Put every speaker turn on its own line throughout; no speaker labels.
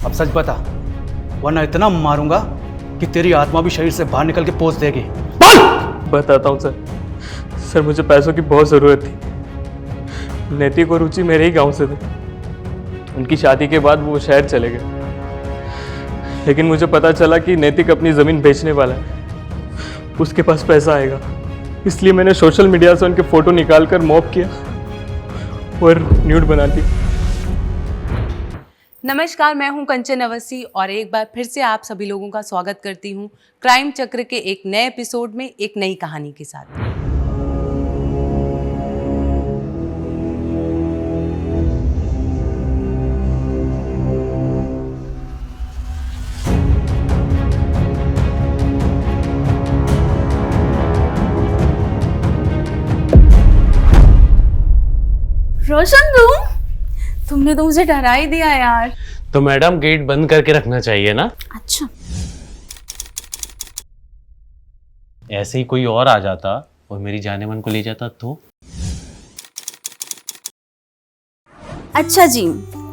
अब सच बता, वरना इतना मारूंगा कि तेरी आत्मा भी शरीर से बाहर निकल के पोंछ देगी।
बताता हूँ सर, मुझे पैसों की बहुत ज़रूरत थी। नैतिक और रुचि मेरे ही गांव से थे। उनकी शादी के बाद वो शहर चले गए, लेकिन मुझे पता चला कि नैतिक अपनी ज़मीन बेचने वाला है, उसके पास पैसा आएगा। इसलिए मैंने सोशल मीडिया से उनके फ़ोटो निकाल कर मॉब किया और न्यूड बना दी।
नमस्कार, मैं हूं कंचन अवस्थी और एक बार फिर से आप सभी लोगों का स्वागत करती हूं क्राइम चक्र के एक नए एपिसोड में एक नई कहानी के साथ। रोशन तुमने तो मुझे डरा ही दिया यार।
तो मैडम गेट बंद करके रखना चाहिए ना।
अच्छा,
ऐसे ही कोई और आ जाता और मेरी जाने मन को ले जाता तो।
अच्छा जी,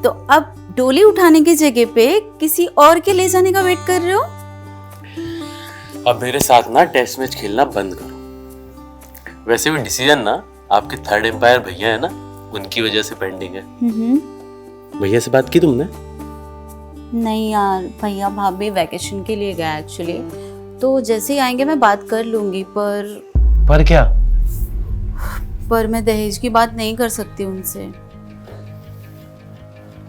तो अब डोली उठाने की जगह पे किसी और के ले जाने का वेट कर रहे हो?
अब मेरे साथ ना टेस्ट मैच खेलना बंद करो। वैसे भी डिसीजन ना आपके थर्ड एम्पायर भैया है ना, उनकी वजह से पेंडिंग है। भैया से बात की तुमने?
नहीं यार, भैया भाभी वैकेशन के लिए गए एक्चुअली, तो जैसे ही आएंगे मैं बात कर लूंगी।
पर क्या?
पर मैं दहेज की बात नहीं कर सकती उनसे।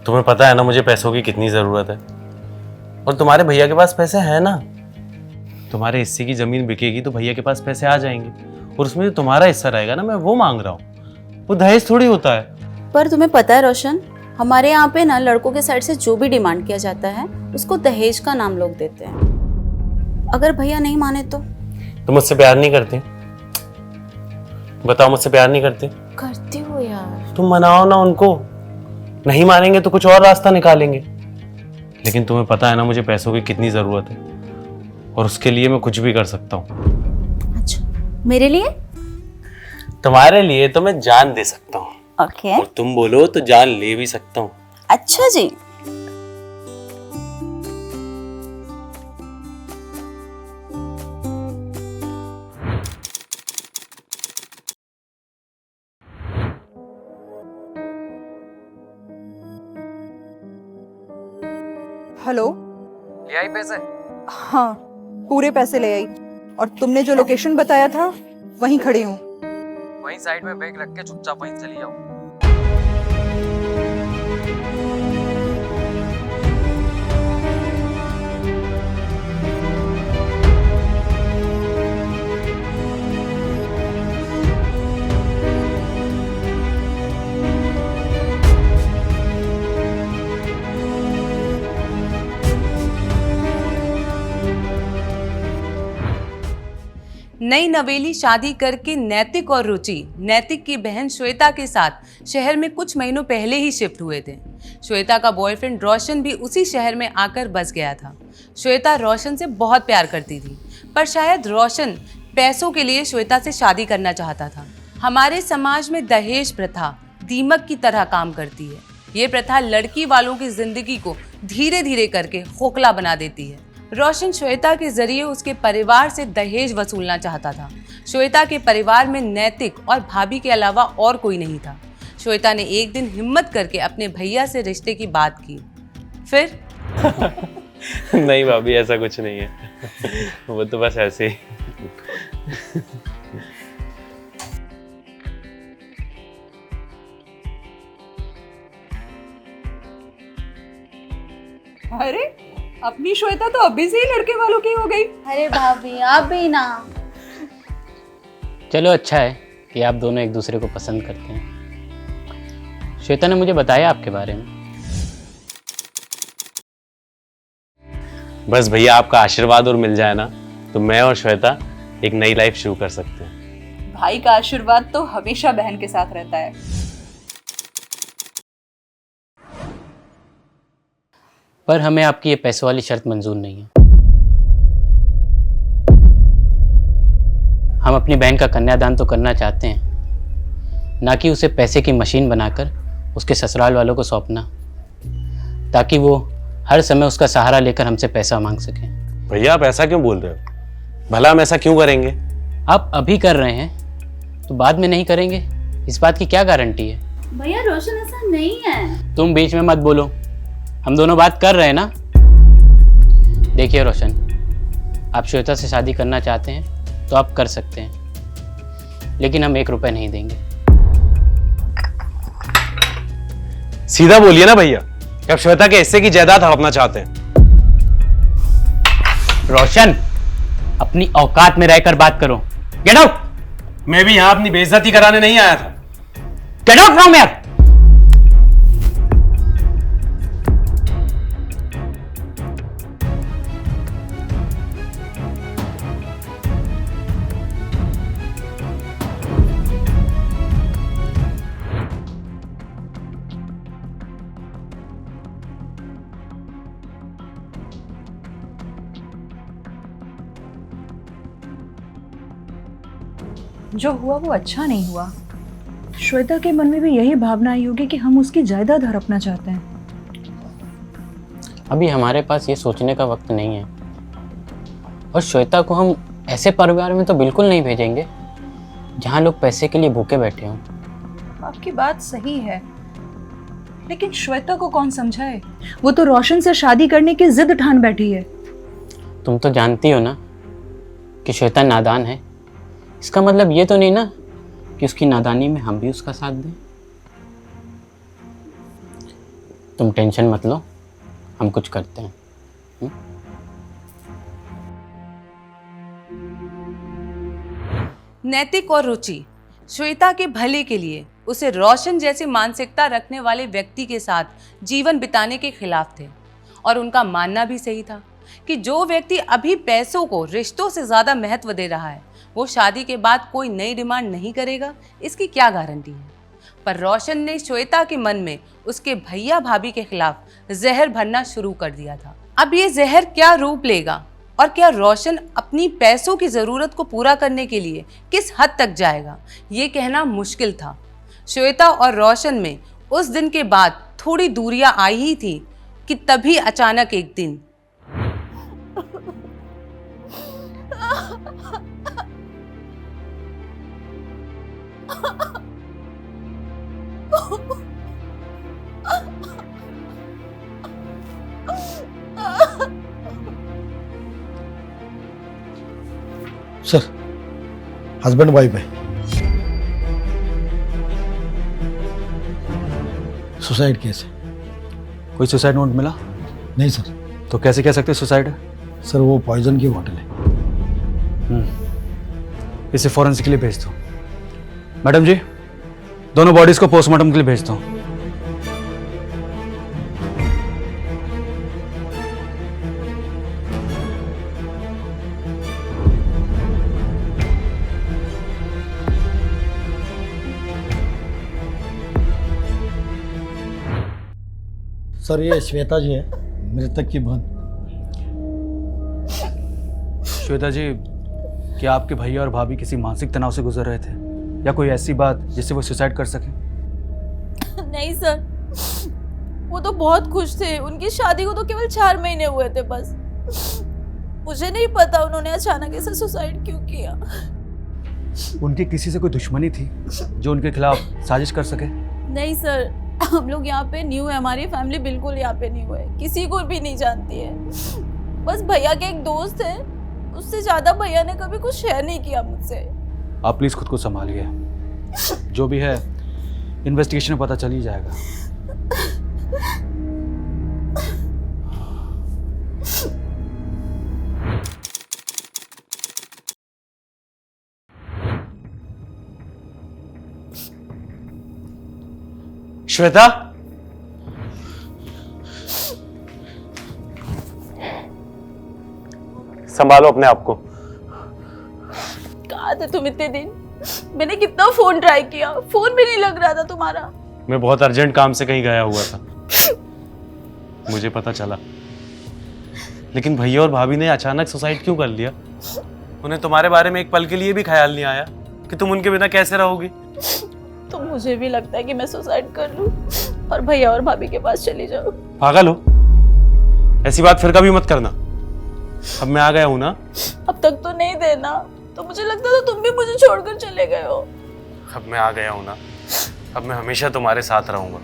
तुम्हें पता है ना मुझे पैसों की कितनी जरूरत है, और तुम्हारे भैया के पास पैसे हैं ना। तुम्हारे हिस्से की जमीन बिकेगी तो भैया के पास पैसे आ जाएंगे, और उसमें जो तुम्हारा हिस्सा रहेगा ना, मैं वो मांग रहा हूँ। वो दहेज थोड़ी होता है।
पर तुम्हें पता है रोशन, हमारे यहाँ पे ना लड़कों के साइड से जो भी डिमांड किया जाता है उसको दहेज का नाम लोग देते हैं। अगर भैया नहीं माने तो?
तुम मुझसे प्यार नहीं करते? बताओ, मुझसे प्यार नहीं करते?
करती हो यार।
तुम मनाओ ना उनको। नहीं मानेंगे तो कुछ और रास्ता निकालेंगे। लेकिन तुम्हें पता है ना मुझे पैसों की कितनी जरूरत है, और उसके लिए मैं कुछ भी कर सकता हूँ।
अच्छा, मेरे लिए?
तुम्हारे लिए तो मैं जान दे सकता हूँ।
ओके।
और तुम बोलो तो जान ले भी सकता हूँ।
अच्छा जी।
हेलो,
ले आई पैसे?
हाँ पूरे पैसे ले आई, और तुमने जो लोकेशन बताया था वहीं खड़ी हूँ।
वहीं साइड में बैग रख के चुपचाप वहीं चली जाओ।
नई नवेली शादी करके नैतिक और रुचि नैतिक की बहन श्वेता के साथ शहर में कुछ महीनों पहले ही शिफ्ट हुए थे। श्वेता का बॉयफ्रेंड रोशन भी उसी शहर में आकर बस गया था। श्वेता रोशन से बहुत प्यार करती थी, पर शायद रोशन पैसों के लिए श्वेता से शादी करना चाहता था। हमारे समाज में दहेज प्रथा दीमक की तरह काम करती है। ये प्रथा लड़की वालों की जिंदगी को धीरे धीरे करके खोखला बना देती है। रोशन श्वेता के जरिए उसके परिवार से दहेज वसूलना चाहता था। श्वेता के परिवार में नैतिक और भाभी के अलावा और कोई नहीं था। श्वेता ने एक दिन हिम्मत करके अपने भैया से रिश्ते की बात की। फिर
नहीं भाभी, ऐसा कुछ नहीं है। वो तो बस ऐसे ही।
अरे अपनी श्वेता तो अभी से ही लड़के वालों की हो गई।
अरे भाभी आप भी ना।
चलो अच्छा है कि आप दोनों एक दूसरे को पसंद करते हैं। श्वेता ने मुझे बताया आपके बारे में।
बस भैया आपका आशीर्वाद और मिल जाए ना, तो मैं और श्वेता एक नई लाइफ शुरू कर सकते हैं।
भाई का आशीर्वाद तो हमेशा बहन के साथ रहता है।
पर हमें आपकी ये पैसों वाली शर्त मंजूर नहीं है। हम अपनी बहन का कन्यादान तो करना चाहते हैं, ना कि उसे पैसे की मशीन बनाकर उसके ससुराल वालों को सौंपना, ताकि वो हर समय उसका सहारा लेकर हमसे पैसा मांग सकें।
भैया आप ऐसा क्यों बोल रहे हो? भला हम ऐसा क्यों करेंगे?
आप अभी कर रहे हैं तो बाद में नहीं करेंगे, इस बात की क्या गारंटी है?
भैया रोशन ऐसा नहीं है।
तुम बीच में मत बोलो, हम दोनों बात कर रहे हैं ना। देखिए रोशन, आप श्वेता से शादी करना चाहते हैं तो आप कर सकते हैं, लेकिन हम 1 रुपए नहीं देंगे।
सीधा बोलिए ना भैया कि आप श्वेता के हिस्से की जायदाद हड़पना चाहते हैं।
रोशन, अपनी औकात में रहकर बात करो। Get out.
मैं भी यहां अपनी बेइज्जती कराने नहीं आया था।
गेट आउट नाउ यार।
जो हुआ वो अच्छा नहीं हुआ। श्वेता के मन में भी यही भावना आई होगी कि हम उसकी जायदाद हड़पना चाहते हैं।
अभी हमारे पास ये सोचने का वक्त नहीं है, और श्वेता को हम ऐसे परिवार में तो बिल्कुल नहीं भेजेंगे जहाँ लोग पैसे के लिए भूखे बैठे हों।
आपकी बात सही है, लेकिन श्वेता को कौन समझाए? वो तो रोशन से शादी करने की जिद ठान बैठी है।
तुम तो जानती हो ना कि श्वेता नादान है। इसका मतलब ये तो नहीं ना कि उसकी नादानी में हम भी उसका साथ दें। तुम टेंशन मत लो, हम कुछ करते हैं।
नैतिक और रुचि श्वेता के भले के लिए उसे रोशन जैसी मानसिकता रखने वाले व्यक्ति के साथ जीवन बिताने के खिलाफ थे, और उनका मानना भी सही था कि जो व्यक्ति अभी पैसों को रिश्तों से ज्यादा महत्व दे रहा है वो शादी के बाद कोई नई डिमांड नहीं करेगा, इसकी क्या गारंटी है। पर रोशन ने श्वेता के मन में उसके भैया भाभी के खिलाफ जहर भरना शुरू कर दिया था। अब ये जहर क्या रूप लेगा और क्या रोशन अपनी पैसों की जरूरत को पूरा करने के लिए किस हद तक जाएगा, ये कहना मुश्किल था। श्वेता और रोशन में उस दिन के बाद थोड़ी दूरियां आई ही थी कि तभी अचानक एक दिन
सर, हस्बैंड वाइफ है, सुसाइड केस है।
कोई सुसाइड नोट मिला?
नहीं सर।
तो कैसे कह सकते सुसाइड है?
सर वो पॉइजन की बॉटल है।
इसे फॉरेंसिक के लिए भेज दो। मैडम जी, दोनों बॉडीज को पोस्टमार्टम के लिए भेज दो।
सर ये श्वेता जी है, मृतक की बहन।
श्वेता जी, क्या आपके भैया और भाभी किसी मानसिक तनाव से गुजर रहे थे या कोई ऐसी बात जिससे वो सुसाइड कर सके?
नहीं सर, वो तो बहुत खुश थे। उनकी शादी को तो केवल 4 महीने हुए थे बस। मुझे नहीं पता उन्होंने अचानक ऐसे सुसाइड क्यों किया।
उनकी किसी से कोई दुश्मनी थी जो उनके खिलाफ साजिश कर सके?
नहीं सर, हम लोग यहाँ पे न्यू है, हमारी फैमिली बिल्कुल यहाँ पे न्यू है, किसी को भी नहीं जानती है। बस भैया के एक दोस्त है, उससे ज्यादा भैया ने कभी कुछ शेयर नहीं किया मुझसे।
आप प्लीज खुद को संभालिए, जो भी है इन्वेस्टिगेशन में पता चल ही जाएगा।
श्वेता, संभालो अपने आप को।
कहाँ थे तुम इतने दिन? मैंने कितना फोन ट्राई किया, फोन भी नहीं लग रहा था तुम्हारा।
मैं बहुत अर्जेंट काम से कहीं गया हुआ था, मुझे पता चला। लेकिन भैया और भाभी ने अचानक सुसाइड क्यों कर लिया? उन्हें तुम्हारे बारे में एक पल के लिए भी ख्याल नहीं आया कि तुम उनके बिना कैसे रहोगी?
तो मुझे भी लगता है कि मैं सुसाइड कर लूं और भैया और भाभी के पास चली जाऊं।
पागल हो? ऐसी बात फिर कभी मत करना। अब मैं आ गया हूं ना।
अब तक तो नहीं देना, तो मुझे लगता था तुम भी मुझे छोड़कर चले गए हो।
अब मैं आ गया हूं ना, अब मैं हमेशा तुम्हारे साथ रहूंगा।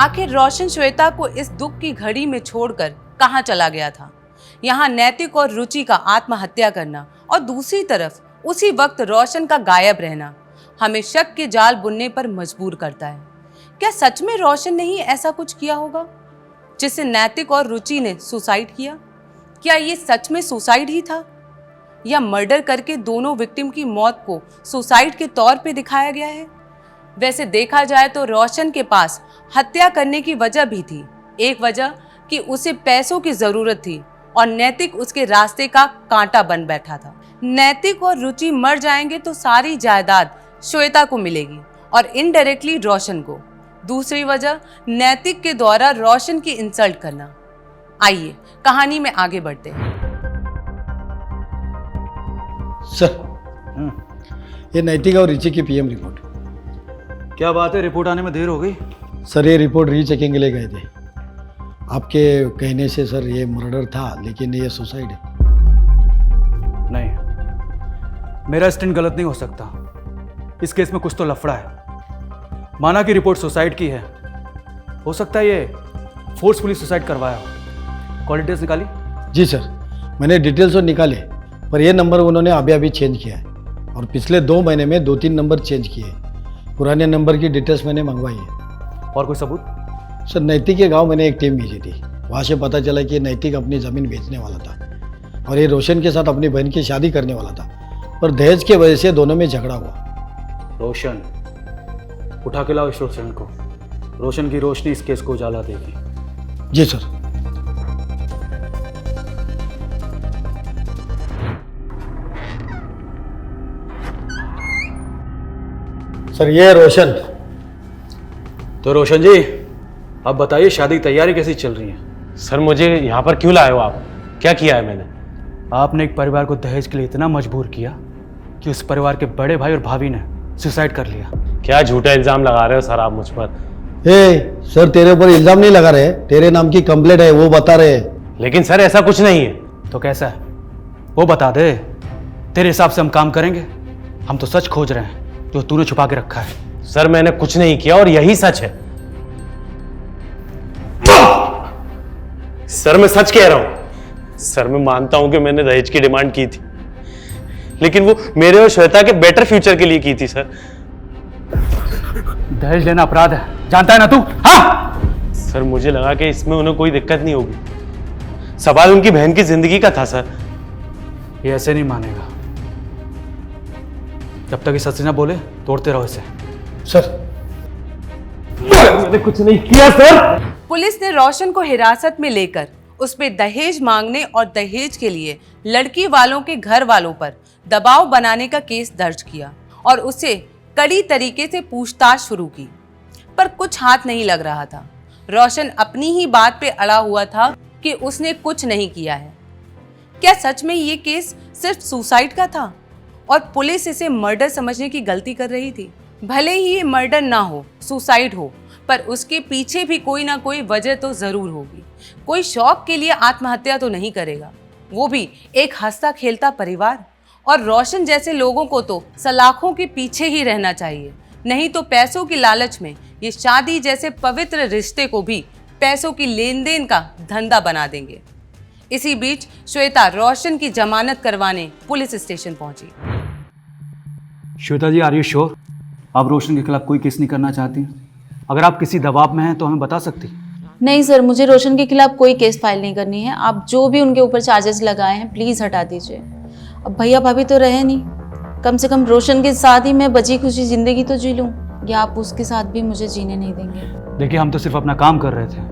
आखिर रोशन श्वेता को इस दुख की घड़ी में छोड़कर कहां चला गया था? यहाँ नैतिक और रुचि का आत्महत्या करना और दूसरी तरफ उसी वक्त रोशन का गायब रहना हमें शक के जाल बुनने पर मजबूर करता है। क्या सच में रोशन ने ही ऐसा कुछ किया होगा जिससे नैतिक और रुचि ने सुसाइड किया? क्या ये सच में सुसाइड ही था या मर्डर करके दोनों विक्टिम की मौत को सुसाइड के तौर पे दिखाया गया है? वैसे देखा जाए तो रोशन के पास हत्या करने की वजह भी थी। एक वजह कि उसे पैसों की जरूरत थी और नैतिक उसके रास्ते का कांटा बन बैठा था। नैतिक और रुचि मर जाएंगे तो सारी जायदाद श्वेता को मिलेगी और इनडायरेक्टली रोशन को। दूसरी वजह नैतिक के द्वारा रोशन की इंसल्ट करना। आइए कहानी में आगे बढ़ते हैं।
सर, ये नैतिक और रिची की पीएम रिपोर्ट।
क्या बात है, रिपोर्ट आने में देर हो गई?
सर, ये रिपोर्ट रीचेकिंग के लिए गए थे। आपके कहने से सर ये मर्डर था, लेकिन ये सुसाइड है।
नहीं, मेरा स्टैंड गलत नहीं हो सकता। इस केस में कुछ तो लफड़ा है। माना कि रिपोर्ट सुसाइड की है, हो सकता है ये फोर्सफुली सुसाइड करवाया हो। कॉल डिटेल्स निकाली?
जी सर, मैंने डिटेल्स तो निकाले, पर ये नंबर उन्होंने अभी चेंज किया है और पिछले 2 महीने में 2-3 नंबर चेंज किए। पुराने नंबर की डिटेल्स मैंने मंगवाई है।
और कोई सबूत?
सर, नैतिक के गांव मैंने एक टीम भेजी थी। वहाँ से पता चला कि नैतिक अपनी ज़मीन बेचने वाला था और ये रोशन के साथ अपनी बहन की शादी करने वाला था, पर दहेज के वजह से दोनों में झगड़ा हुआ।
रोशन, उठा के लाओ इस रोशन को। रोशन की रोशनी इस केस को उजाला देगी।
जी सर। सर, ये रोशन।
तो रोशन जी, अब बताइए शादी की तैयारी कैसी चल रही है?
सर, मुझे यहाँ पर क्यों लाए हो आप? क्या किया है मैंने?
आपने एक परिवार को दहेज के लिए इतना मजबूर किया कि उस परिवार के बड़े भाई और भाभी ने सुसाइड कर लिया।
क्या झूठा इल्जाम लगा रहे हो सर आप मुझ पर?
सर, तेरे ऊपर इल्जाम नहीं लगा रहे, तेरे नाम की कंप्लेंट है, वो बता रहे।
लेकिन सर ऐसा कुछ नहीं है।
तो कैसा है वो बता दे, तेरे हिसाब से हम काम करेंगे। हम तो सच खोज रहे हैं जो तूने छुपा के रखा है।
सर, मैंने कुछ नहीं किया और यही सच है। सर, मैं सच कह रहा हूं। सर, मैं मानता हूं कि मैंने दहेज की डिमांड की थी, लेकिन वो मेरे और श्वेता के बेटर फ्यूचर के लिए की थी। सर,
दहेज लेना अपराध है, जानता है ना तू? हाँ
सर, मुझे लगा कि इसमें उन्हें कोई दिक्कत नहीं होगी। सवाल उनकी बहन की जिंदगी का था। सर,
ये ऐसे नहीं मानेगा। जब तक ये सच ना बोले तोड़ते रहो इसे।
सर,
मैंने कुछ नहीं किया सर।
पुलिस ने रोशन को हिरासत में लेकर उस पे दहेज मांगने और दहेज के लिए लड़की वालों के घर वालों पर दबाव बनाने का केस दर्ज किया और उसे कड़ी तरीके से पूछताछ शुरू की, पर कुछ हाथ नहीं लग रहा था। रोशन अपनी ही बात पे अड़ा हुआ था कि उसने कुछ नहीं किया है। क्या सच में ये केस सिर्फ सुसाइड का था और पुलिस इसे मर्डर समझने की गलती कर रही थी? भले ही ये मर्डर ना हो, सुसाइड हो, पर उसके पीछे भी कोई ना कोई वजह तो जरूर होगी। कोई शौक के लिए आत्महत्या तो नहीं करेगा, वो भी एक हंसता खेलता परिवार। और रोशन जैसे लोगों को तो सलाखों के पीछे ही रहना चाहिए, नहीं तो पैसों की लालच में ये शादी जैसे पवित्र रिश्ते को भी पैसों की लेन देन का धंधा बना देंगे। इसी बीच श्वेता रोशन की जमानत करवाने पुलिस स्टेशन पहुंची।
श्वेता जी, आर यू श्योर आप रोशन के खिलाफ कोई केस नहीं करना चाहती? अगर आप किसी दबाव में हैं तो हमें बता सकती।
नहीं सर, मुझे रोशन के खिलाफ कोई केस फाइल नहीं करनी है। आप जो भी उनके ऊपर चार्जेस लगाए हैं प्लीज़ हटा दीजिए। अब भैया भाभी तो रहे नहीं, कम से कम रोशन के साथ ही मैं बची खुशी ज़िंदगी तो जी लूँ, या आप उसके साथ भी मुझे जीने नहीं देंगे?
देखिए, हम तो सिर्फ अपना काम कर रहे थे।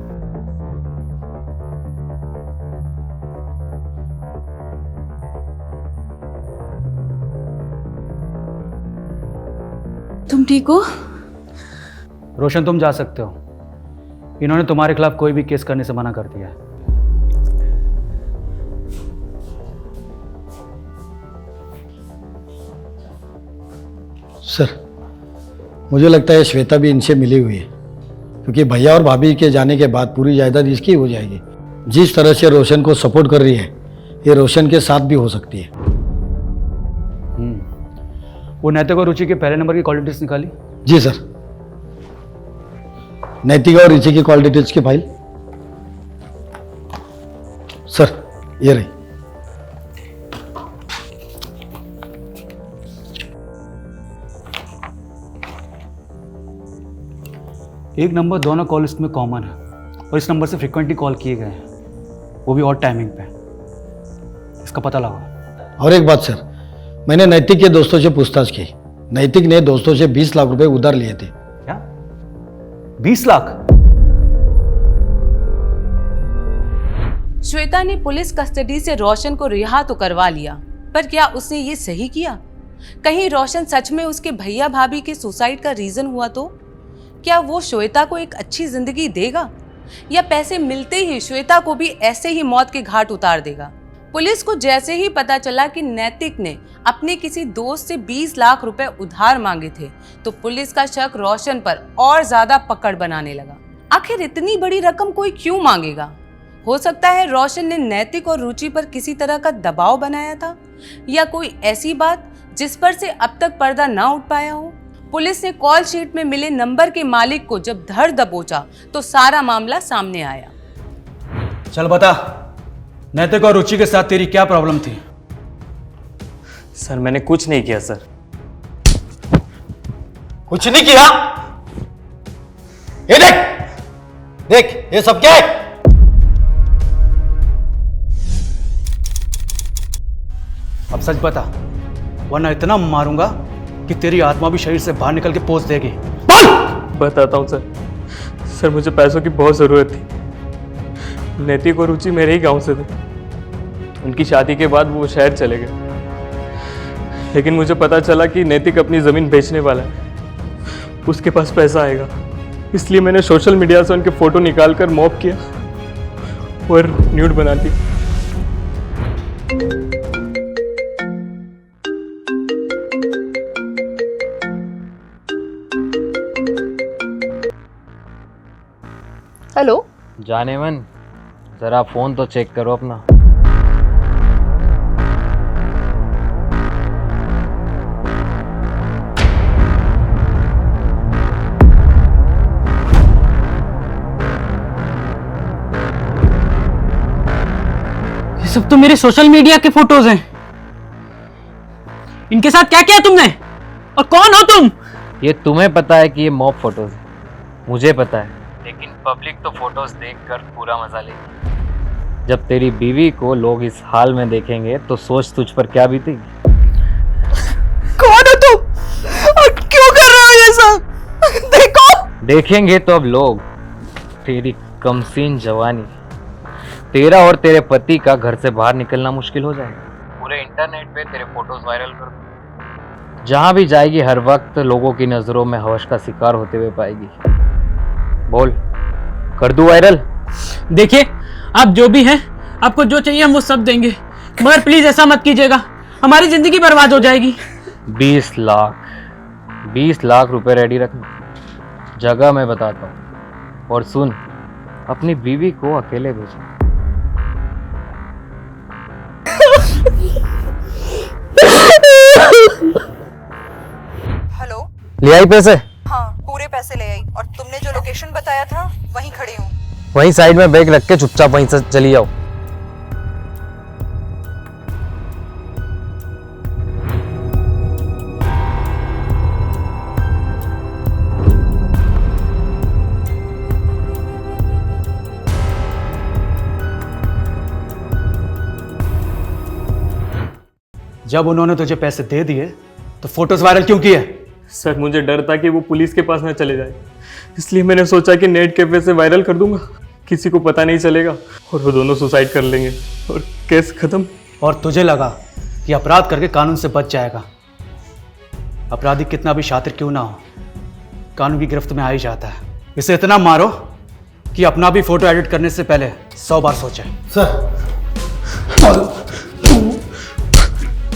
तुम ठीक हो?
रोशन, तुम जा सकते हो। इन्होंने तुम्हारे खिलाफ कोई भी केस करने से मना कर दिया है।
सर, मुझे लगता है श्वेता भी इनसे मिली हुई है, क्योंकि भैया और भाभी के जाने के बाद पूरी जायदाद इसकी हो जाएगी। जिस तरह से रोशन को सपोर्ट कर रही है, ये रोशन के साथ भी हो सकती है।
वो नैतिक और रुचि के पहले नंबर की कॉल डिटेल्स निकाली?
जी सर। नैतिका और रुचि की कॉल डिटेल्स की फाइल सर, ये रही।
एक नंबर दोनों कॉल लिस्ट में कॉमन है और इस नंबर से फ्रिक्वेंटली कॉल किए गए हैं, वो भी ऑड टाइमिंग पे। इसका पता लगाओ।
और एक बात सर, मैंने नैतिक के दोस्तों से पूछताछ की। नैतिक ने दोस्तों से 20 लाख रुपए उधार लिए थे।
क्या 20 लाख?
श्वेता ने पुलिस कस्टडी से रोशन को रिहा तो करवा लिया, पर क्या उसने ये सही किया? कहीं रोशन सच में उसके भैया भाभी के सुसाइड का रीजन हुआ तो? क्या वो श्वेता को एक अच्छी जिंदगी देगा या पैसे मिलते ही श्वेता को भी ऐसे ही मौत के घाट उतार देगा? पुलिस को जैसे ही पता चला कि नैतिक ने अपने किसी दोस्त से 20 लाख रुपए उधार मांगे थे, तो पुलिस का शक रोशन पर और ज्यादा पकड़ बनाने लगा। आखिर इतनी बड़ी रकम कोई क्यों मांगेगा? हो सकता है रोशन ने नैतिक और रुचि पर किसी तरह का दबाव बनाया था, या कोई ऐसी बात जिस पर से अब तक पर्दा ना उठ पाया हो। पुलिस ने कॉल शीट में मिले नंबर के मालिक को जब धर दबोचा तो सारा मामला सामने आया।
चल बता, नैतिक और रुचि के साथ तेरी क्या प्रॉब्लम थी?
सर मैंने कुछ नहीं किया सर।
कुछ नहीं किया? ये देख देख, ये सब क्या है?
अब सच बता, वरना इतना मारूंगा कि तेरी आत्मा भी शरीर से बाहर निकल के पोंछ देगी।
बताता हूँ सर। सर मुझे पैसों की बहुत ज़रूरत थी। नैतिक और रुचि मेरे ही गांव से थे। उनकी शादी के बाद वो शहर चले गए, लेकिन मुझे पता चला कि नैतिक अपनी ज़मीन बेचने वाला है, उसके पास पैसा आएगा। इसलिए मैंने सोशल मीडिया से उनके फ़ोटो निकाल कर मॉब किया और न्यूड बना दी।
हेलो,
जाने मन, जरा फोन तो चेक करो अपना।
ये सब तो मेरे सोशल मीडिया के फोटोज हैं। इनके साथ क्या किया तुमने और कौन हो तुम?
ये तुम्हें पता है कि ये मॉब फोटोज है, मुझे पता है, लेकिन पब्लिक तो फोटोज देखकर पूरा मजा लेगी। जब तेरी बीवी को लोग इस हाल में देखेंगे तो सोच तुझ पर क्या बीतेगी।
कौन हो तुम और क्यों कर रहे हो ये सब? देखो,
देखेंगे तो अब लोग तेरी कमसीन जवानी, तेरा और तेरे पति का घर से बाहर निकलना मुश्किल हो जाएगा। पूरे इंटरनेट पे तेरे फोटोज वायरल कर दो। जहां भी जाएगी हर वक्त लोगों की नजरों में हवस का शिकार होते हुए पाएगी। बोल, कर दूं वायरल?
देखिए, आप जो भी हैं, आपको जो चाहिए हम वो सब देंगे, मगर प्लीज ऐसा मत कीजिएगा, हमारी जिंदगी बर्बाद हो जाएगी।
20 लाख रुपए रेडी रखना, जगह मैं बताता हूँ। और सुन, अपनी बीवी को अकेले भेजना।
हेलो।
ले आई पैसे?
हाँ, पूरे पैसे ले आई, और तुमने जो लोकेशन बताया था वहीं खड़ी हूँ।
वहीं साइड में बैग रख के चुपचाप वहीं से चली जाओ।
जब उन्होंने तुझे पैसे दे दिए तो फोटोज वायरल क्यों किए?
सर मुझे डर था कि वो पुलिस के पास ना चले जाए, इसलिए मैंने सोचा कि नेट कैफे से वायरल कर दूंगा, किसी को पता नहीं चलेगा और वो दोनों सुसाइड कर लेंगे और केस खत्म।
और तुझे लगा कि अपराध करके कानून से बच जाएगा। अपराधी कितना भी शातिर क्यों ना हो, कानून की गिरफ्त में आ ही जाता है। इसे इतना मारो कि अपना भी फोटो एडिट करने से पहले 100 बार सोचे।
सर,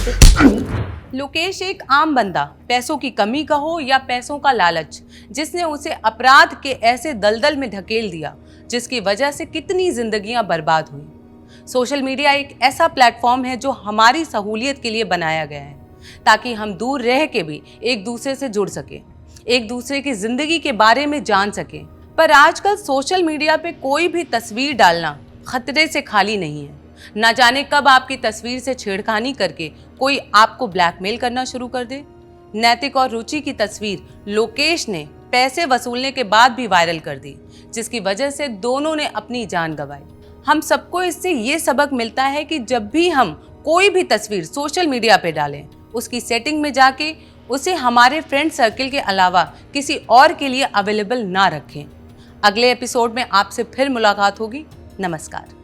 लोकेश एक आम बंदा, पैसों की कमी कहो या पैसों का लालच, जिसने उसे अपराध के ऐसे दलदल में ढकेल दिया जिसकी वजह से कितनी जिंदगियां बर्बाद हुई। सोशल मीडिया एक ऐसा प्लेटफॉर्म है जो हमारी सहूलियत के लिए बनाया गया है ताकि हम दूर रह के भी एक दूसरे से जुड़ सके, एक दूसरे की जिंदगी के बारे में जान सके। पर आजकल सोशल मीडिया पे कोई भी तस्वीर डालना खतरे से खाली नहीं है। ना जाने कब आपकी तस्वीर से छेड़खानी करके कोई आपको ब्लैकमेल करना शुरू कर दे। नैतिक और रुचि की तस्वीर लोकेश ने पैसे वसूलने के बाद भी वायरल कर दी, जिसकी वजह से दोनों ने अपनी जान गंवाई। हम सबको इससे ये सबक मिलता है कि जब भी हम कोई भी तस्वीर सोशल मीडिया पे डालें, उसकी सेटिंग में जाके उसे हमारे फ्रेंड सर्कल के अलावा किसी और के लिए अवेलेबल ना रखें। अगले एपिसोड में आपसे फिर मुलाकात होगी। नमस्कार।